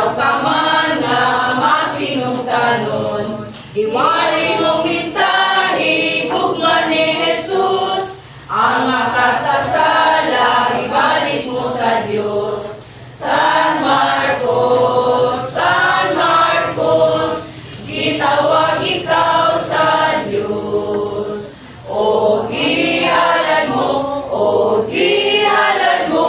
Ayaw ka man nga masinugdanon, iwali mong mensahe, gugma ni Jesus. Ang makasasala, ibalik mo sa Diyos. San Marcos, gitawag ikaw sa Diyos. O gihalad mo,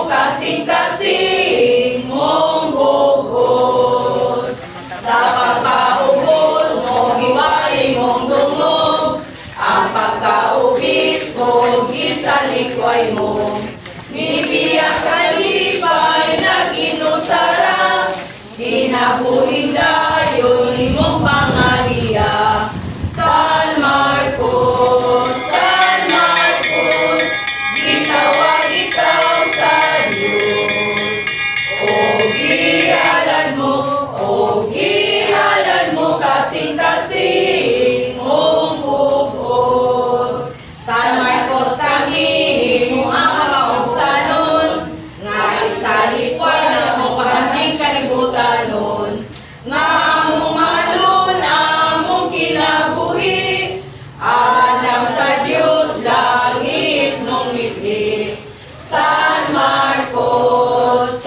kasing-kasing mong bugos. Sa pagkaubos mo, giwali mong dungog, ang pagkaubis mo, gisalikway mo. Bibiyak sa lipay, nag-inusara, ginabuhing dayon, imong pangaliya. San Marcos, gitawag ikaw sa Diyos. O gihalad mo, kasing-kasing mong bugos. San Marcos kami, himo ang mapaubsanon, nga isalikway na mong pahanting kalibutanon, nga among mahalon, among kinabuhi, alam sa Diyos, langit nung mithi. San Marcos,